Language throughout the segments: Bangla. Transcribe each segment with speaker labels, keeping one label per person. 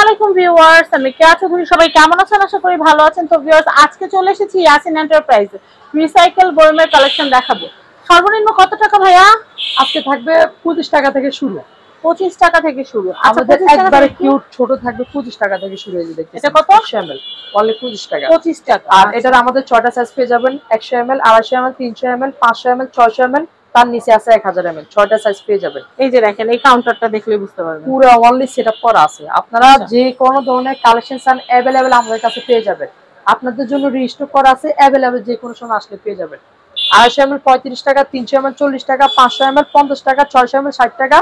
Speaker 1: আলাইকুম ভিউয়ার্স, আমি কেয়া চৌধুরী। সবাই কেমন আছেন? আশা করি ভালো আছেন। তো ভিউয়ার্স, আজকে চলে এসেছি ইয়াসিন এন্টারপ্রাইজ রিসাইকেল বয়মের কালেকশন দেখাবো। সর্বনিম্ন কত টাকা ভাইয়া?
Speaker 2: আজকে থাকবে 25 টাকা থেকে শুরু।
Speaker 1: 25 টাকা থেকে শুরু।
Speaker 2: আমাদের একবারে কিউট ছোট থাকবে 25 টাকা থেকে শুরু হয়ে যাবে।
Speaker 1: এটা কত?
Speaker 2: 100 ml অনলি 25 টাকা।
Speaker 1: 25 টাকা।
Speaker 2: আর এটার আমাদের 6টা সাইজ পেয়ে যাবেন। 100 ml, 250 ml, 300 ml, 500 ml, 600 ml, তার নিচে আছে 1000 ml। 6টা সাইজ পেয়ে যাবেন।
Speaker 1: এই যে দেখেন, এই কাউন্টারটা দেখলে বুঝতে পারবেন
Speaker 2: পুরো অনলি সেটআপ করা আছে। আপনারা যে কোন ধরনের কালেকশন চান अवेलेबल আমাদের কাছে পেয়ে যাবেন। আপনাদের জন্য রিস্টক করা আছে, अवेलेबल যে কোনো সময় আসলে পেয়ে যাবেন। 250 ml 35 টাকা, 300 ml 40 টাকা, 500 ml 50 টাকা, 600 ml 60 টাকা,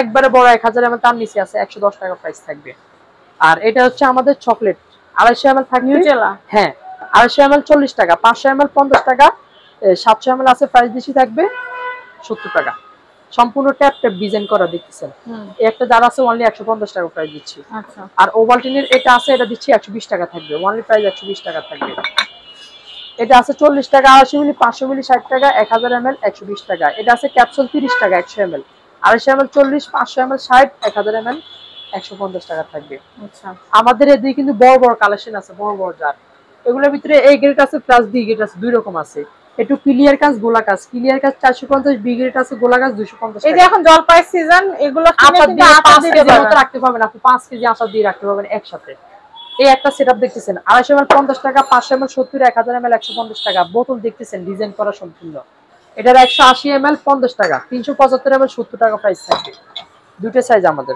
Speaker 2: একবারে বড় 1000 ml তার নিচে আছে 110 টাকা প্রাইস থাকবে। আর এটা হচ্ছে আমাদের চকলেট 250 ml থাকবে
Speaker 1: নিউটেলা।
Speaker 2: হ্যাঁ, 250 ml 40 টাকা, 500 ml 50 টাকা, 700 ml আছে প্রাইস বেশি থাকবে 70 টাকা। সম্পূর্ণ ট্যাপ ট্যাপ ডিজাইন করা দেখতেছেন। এই একটা জার আছে অনলি 150 টাকা প্রাইস দিচ্ছি।
Speaker 1: আচ্ছা।
Speaker 2: আর ওভালটিনের এটা আছে, এটা দিচ্ছি 120 টাকা থাকবে। অনলি প্রাইস 120 টাকা থাকবে। এটা আছে 40 টাকা, 80 মিলি, 500 মিলি 60 টাকা, 1000 ml 120 টাকা। এটা আছে ক্যাপসুল 30 টাকা 100 ml, 250 ml 40, 500 ml 60, 1000 ml 150 টাকা থাকবে।
Speaker 1: আচ্ছা।
Speaker 2: আমাদের এদিকে কিন্তু বড় বড় কালেকশন আছে, বড় বড় জার। এগুলোর ভিতরে এ গ্রেড আছে প্লাস বি গ্রেড আছে, দুই রকম আছে। একটু ক্লিয়ার কাজ, গোলা কাজ। ক্লিয়ার কাজ 450, বি গ্রেড আছে গোলা কাজ 250 টাকা।
Speaker 1: এই যে এখন জলপাই সিজন, এগুলো কিনে কিন্তু আটা দিয়ে
Speaker 2: রাখতে পারবেন। আপনি 5 কেজি আটা দিয়ে রাখতে পারবেন একসাথে। এই একটা সেটআপ দেখতেছেন 250 ml 50 টাকা, 500 ml 70, 1000 ml 150 টাকা। বোতল দেখতেছেন ডিজাইন করা সম্পূর্ণ। এটার 180 ml 50 টাকা, 375 ml 70 টাকা প্রাইস থাকবে। দুটো সাইজ আমাদের।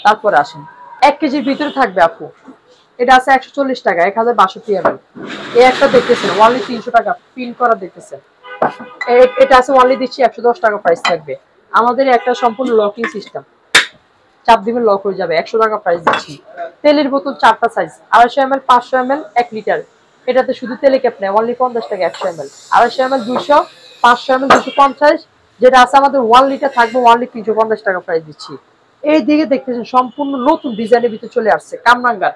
Speaker 2: তারপরে আসেন 1 কেজির ভিতরে থাকবে আপু। এটা আছে 140 টাকা, 1062 ml। এই একটা দেখতেছেন অনলি 300 টাকা পিন করা দেখতেছেন। এটা আছে অনলি দিচ্ছি 110 টাকা প্রাইস থাকবে। আমাদের একটা সম্পূর্ণ লকিং সিস্টেম, চাপ দিবেন লক হয়ে যাবে। 100 টাকা প্রাইস দিচ্ছি। তেলের বোতল 4টা সাইজ 250 ml, 500 ml, 1 লিটার। এটাতে শুধু তেলে ক্যাপ নেই, অনলি 50 টাকা 100 ml, 250 ml 200, 500 ml 250। যেটা আছে আমাদের 1 লিটার থাকবে অনলি 350 টাকা প্রাইস দিচ্ছি। এই দিকে দেখতেছেন সম্পূর্ণ নতুন ডিজাইনের ভিতরে চলে আসছে কামরাঙ্গার।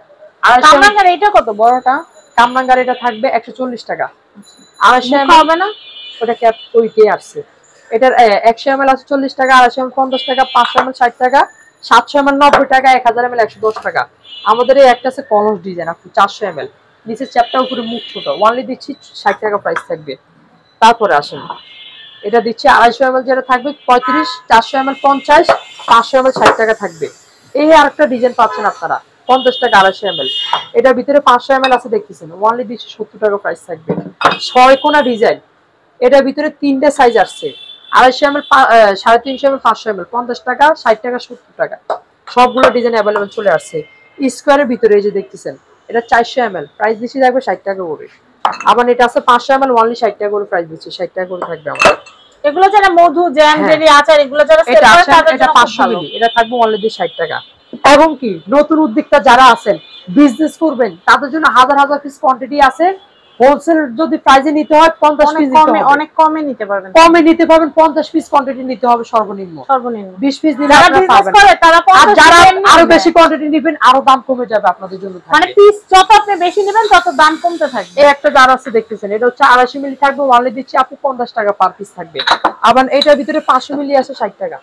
Speaker 1: কামরাঙ্গার এটা কত বড়টা?
Speaker 2: কামরাঙ্গার এটা থাকবে 140 টাকা। 250 ml
Speaker 1: হবে না,
Speaker 2: ওটা ক্যাপ ওইটাই আসছে। এটার 100 ml আছে 40 টাকা, 250 ml 50 টাকা, 500 ml 60 টাকা, 700 ml 90 টাকা, 1000 ml 110 টাকা। আমাদের এই একটা আছে কলস ডিজাইন আপনি 400 ml, নিচে চ্যাপটা উপরে মুখ ছোট, অনলি দিচ্ছি 60 টাকা প্রাইস থাকবে। তারপরে আসেন এটা দিচ্ছি 250 ml, যেটা থাকবে 35, 400 ml 50, 500 ml 60 টাকা থাকবে। এই আরেকটা ডিজাইন পাচ্ছেন আপনারা 50 টাকা 250 ml। এটার ভিতরে 500 ml আছে দেখতেছেন, অনলি দিচ্ছি 70 টাকা প্রাইস থাকবে। 6 কোনা ডিজাইন। এটার ভিতরে 3টে সাইজ আসছে 250 ml, 350 ml, 500 ml, 50 টাকা, 60 টাকা, 70 টাকা। সবগুলো ডিজাইন अवेलेबल চলে আসছে। স্কয়ারের ভিতরে এই যে দেখতেছেন এটা 400 ml, প্রাইস দিচ্ছি থাকবে 60 টাকা করে। আবার এটা আছে 500 ml, অনলি 60 টাকা করে প্রাইস দিচ্ছি, 60 টাকা করে থাকবে আমাদের।
Speaker 1: এগুলো যারা মধু, জ্যাম, জেলি, আচার এগুলো যারা সেল করে তাদের জন্য
Speaker 2: 500 মিলি, এটা থাকবে অনলি 60 টাকা। এবং কি নতুন উদ্যোক্তা যারা আছেন, বিজনেস করবেন, তাদের জন্য হাজার হাজার পিস কোয়ান্টিটি আছে। হোলসেল যদি প্রাইসে নিতে হয় 50 পিস নিতে হবে,
Speaker 1: অনেক কমে নিতে পারবেন।
Speaker 2: কমে নিতে পারবেন, 50 পিস কোয়ান্টিটি নিতে হবে সর্বনিম্ন। 20 পিস দিলে
Speaker 1: যারা বিজনেস করে তারা 50,
Speaker 2: যারা আরো বেশি কোয়ান্টিটি নেবেন আরো দাম কমে যাবে আপনাদের জন্য।
Speaker 1: মানে পিস যত আপনি বেশি নেবেন তত দাম কমতে থাকবে।
Speaker 2: এই একটা জার আছে দেখতেছেন, এটা হচ্ছে 250 মিলি থাকবে, অনলি দিচ্ছি আপনি 50 টাকা পার পিস থাকবে। আবার এটার ভিতরে 500 মিলি আছে 60 টাকা,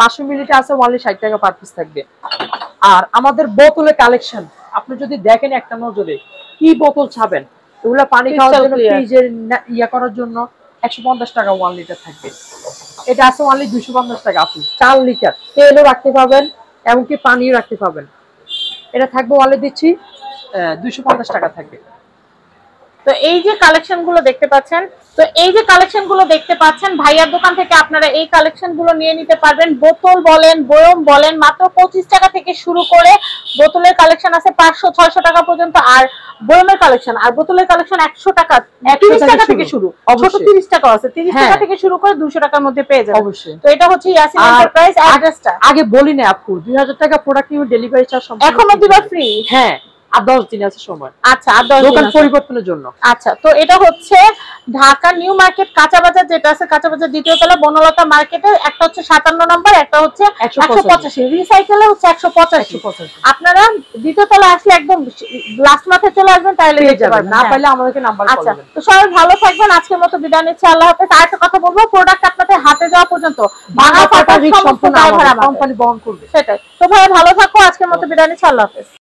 Speaker 2: 500 মিলিটা আছে অনলি 60 টাকা পার পিস থাকবে। আর আমাদের বোতলের কালেকশন আপনি যদি দেখেন একটা নজরে, কি বোতল ছাবেন, এগুলা পানি খাওয়ার জন্য, ফ্রিজের ইয়া করার জন্য 150 টাকা 1 লিটার থাকবে। এটা আছে অনলি 250 টাকা। আপনি 4 লিটার তেলও রাখতে পাবেন, এমনকি পানিও রাখতে পাবেন। এটা থাকবে অনলি দিচ্ছি 250 টাকা থাকবে।
Speaker 1: তো এই যে কালেকশনগুলো দেখতে পাচ্ছেন, ভাইয়ার দোকান থেকে আপনারা এই কালেকশনগুলো নিয়ে নিতে পারবেন। বোতল বলেন, বয়ম বলেন, মাত্র 25 টাকা থেকে শুরু করে বোতলের কালেকশন আছে 500, 600 টাকা পর্যন্ত। আর বয়মের কালেকশন আর বোতলের কালেকশন 100 টাকা, 30 টাকা থেকে শুরু, ছোট 30 টাকা আছে, 30 টাকা থেকে শুরু করে 200 টাকার মধ্যে পেয়ে যাবেন অবশ্যই। তো এটা হচ্ছে ইয়াসিন এন্টারপ্রাইজ অ্যাড্রেসটা।
Speaker 2: আগে বলি না আপু, 2000 টাকা প্রোডাক্ট নিয়ে ডেলিভারি চার্জ
Speaker 1: এখনো দিবা ফ্রি।
Speaker 2: হ্যাঁ, আর 10 দিন আছে সময়।
Speaker 1: আচ্ছা, আর 10 দিন
Speaker 2: দোকান
Speaker 1: আছে
Speaker 2: পরিবর্তনের জন্য।
Speaker 1: আচ্ছা, তো এটা হচ্ছে ঢাকা নিউ মার্কেট কাঁচা বাজার যেটা আছে, কাঁচা বাজার দ্বিতীয় তলা বনলতা মার্কেটে, একটা হচ্ছে 57 নম্বর, একটা হচ্ছে 185, রিসাইকেলে হচ্ছে 185। আপনারা দ্বিতীয় তলা আসলে একদম লাস্ট মাথায় চলে আসবেন, তাহলে দেখতে পারবেন।
Speaker 2: না পাইলে আমাদেরকে নাম্বার কল
Speaker 1: আচ্ছা,
Speaker 2: করবেন।
Speaker 1: তো সবাই ভালো থাকবেন, আজকের মতো বিদায় নিচ্ছি, আল্লাহ হাফেজ। আর একটা কথা বলবো, প্রোডাক্ট আপনাদের হাতে যাওয়া পর্যন্ত ভাঙা ফাটা সম্পূর্ণ দায়ভার আমাদের,
Speaker 2: কোম্পানি বহন করবে।
Speaker 1: সেটাই। তো ভাই ভালো থাকো, আজকের মতো বিদায় নিচ্ছি, আল্লাহ হাফেজ।